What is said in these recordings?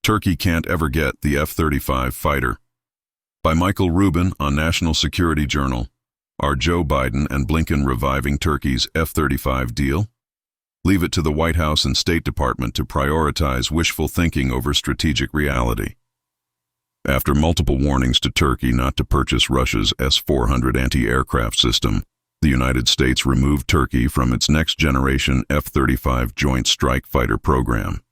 Turkey Can't Ever Get the F-35 Fighter. By Michael Rubin on National Security Journal. Are Joe Biden and Blinken reviving Turkey's F-35 deal? Leave it to the White House and State Department to prioritize wishful thinking over strategic reality. After multiple warnings to Turkey not to purchase Russia's S-400 anti-aircraft system, the United States removed Turkey from its next-generation F-35 Joint Strike Fighter program.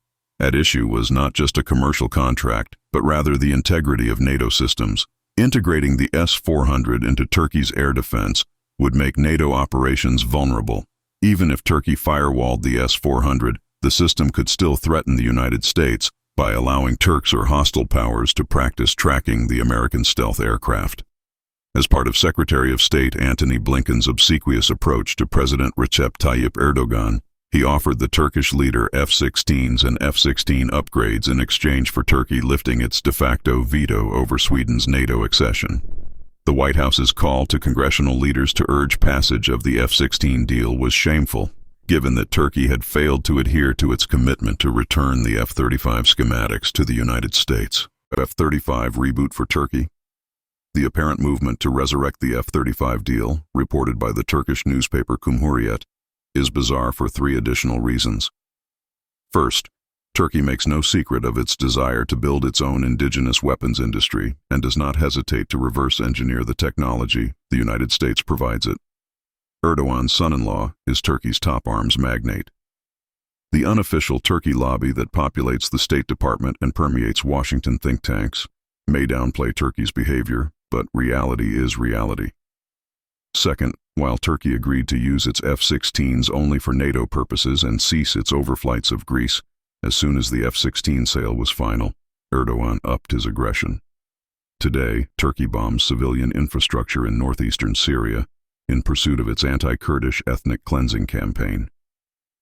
At issue was not just a commercial contract, but rather the integrity of NATO systems. Integrating the S-400 into Turkey's air defense would make NATO operations vulnerable. Even if Turkey firewalled the S-400, the system could still threaten the United States by allowing Turks or hostile powers to practice tracking the American stealth aircraft. As part of Secretary of State Antony Blinken's obsequious approach to President Recep Tayyip Erdogan, he offered the Turkish leader F-16s and F-16 upgrades in exchange for Turkey lifting its de facto veto over Sweden's NATO accession. The White House's call to congressional leaders to urge passage of the F-16 deal was shameful, given that Turkey had failed to adhere to its commitment to return the F-35 schematics to the United States. F-35 reboot for Turkey. The apparent movement to resurrect the F-35 deal, reported by the Turkish newspaper Cumhuriyet, is bizarre for three additional reasons. First, Turkey makes no secret of its desire to build its own indigenous weapons industry and does not hesitate to reverse engineer the technology the United States provides it. Erdogan's son-in-law is Turkey's top arms magnate. The unofficial Turkey lobby that populates the State Department and permeates Washington think tanks may downplay Turkey's behavior, but reality is reality. Second, while Turkey agreed to use its F-16s only for NATO purposes and cease its overflights of Greece, as soon as the F-16 sale was final, Erdogan upped his aggression. Today, Turkey bombs civilian infrastructure in northeastern Syria in pursuit of its anti-Kurdish ethnic cleansing campaign.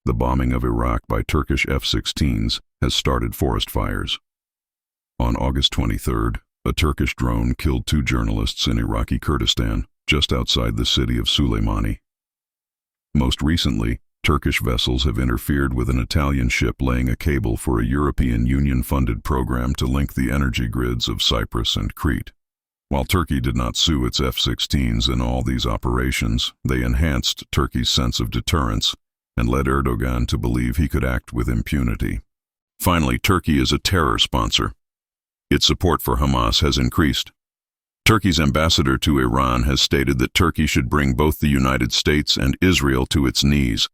The bombing of Iraq by Turkish F-16s has started forest fires. On August 23rd, a Turkish drone killed 2 journalists in Iraqi Kurdistan, just outside the city of Suleimani. Most recently, Turkish vessels have interfered with an Italian ship laying a cable for a European Union-funded program to link the energy grids of Cyprus and Crete. While Turkey did not sue its F-16s in all these operations, they enhanced Turkey's sense of deterrence and led Erdogan to believe he could act with impunity. Finally, Turkey is a terror sponsor. Its support for Hamas has increased. Turkey's ambassador to Iran has stated that Turkey should bring both the United States and Israel to its knees.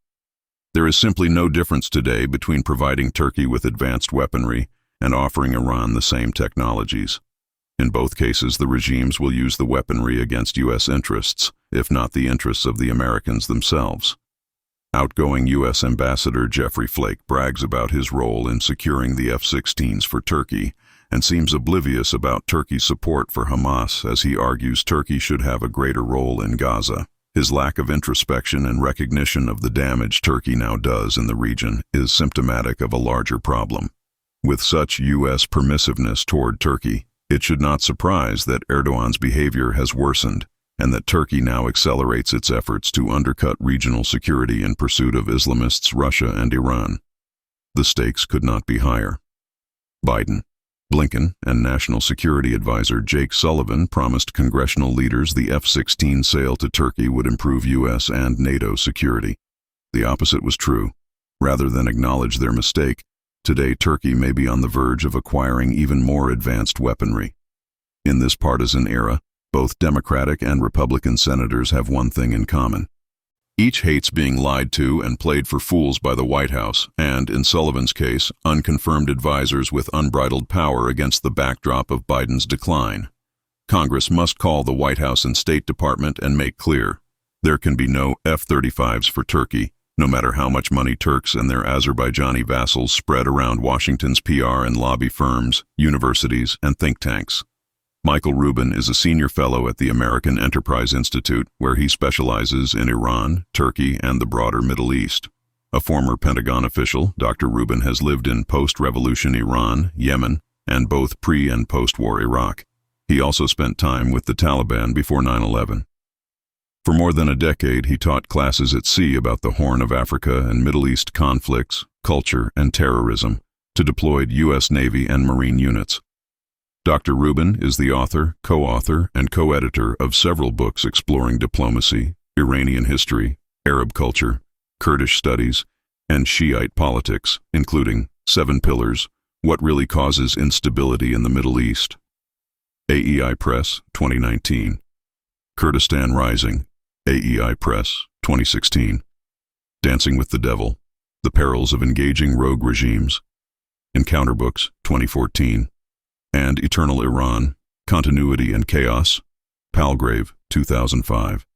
There is simply no difference today between providing Turkey with advanced weaponry and offering Iran the same technologies. In both cases, the regimes will use the weaponry against U.S. interests, if not the interests of the Americans themselves. Outgoing U.S. Ambassador Jeffrey Flake brags about his role in securing the F-16s for Turkey and seems oblivious about Turkey's support for Hamas as he argues Turkey should have a greater role in Gaza. His lack of introspection and recognition of the damage Turkey now does in the region is symptomatic of a larger problem. With such U.S. permissiveness toward Turkey, it should not surprise that Erdogan's behavior has worsened and that Turkey now accelerates its efforts to undercut regional security in pursuit of Islamists Russia and Iran. The stakes could not be higher. Biden, Blinken, and National Security Advisor Jake Sullivan promised congressional leaders the F-16 sale to Turkey would improve U.S. and NATO security. The opposite was true. Rather than acknowledge their mistake, today Turkey may be on the verge of acquiring even more advanced weaponry. In this partisan era, both Democratic and Republican senators have one thing in common. Each hates being lied to and played for fools by the White House and, in Sullivan's case, unconfirmed advisors with unbridled power against the backdrop of Biden's decline. Congress must call the White House and State Department and make clear there can be no F-35s for Turkey, no matter how much money Turks and their Azerbaijani vassals spread around Washington's PR and lobby firms, universities, and think tanks. Michael Rubin is a senior fellow at the American Enterprise Institute, where he specializes in Iran, Turkey, and the broader Middle East. A former Pentagon official, Dr. Rubin has lived in post-revolution Iran, Yemen, and both pre- and post-war Iraq. He also spent time with the Taliban before 9/11. For more than a decade, he taught classes at sea about the Horn of Africa and Middle East conflicts, culture, and terrorism, to deployed U.S. Navy and Marine units. Dr. Rubin is the author, co-author, and co-editor of several books exploring diplomacy, Iranian history, Arab culture, Kurdish studies, and Shiite politics, including 7 Pillars, What Really Causes Instability in the Middle East. AEI Press, 2019. Kurdistan Rising, AEI Press, 2016. Dancing with the Devil, The Perils of Engaging Rogue Regimes, Encounter Books, 2014. And Eternal Iran, Continuity and Chaos, Palgrave, 2005.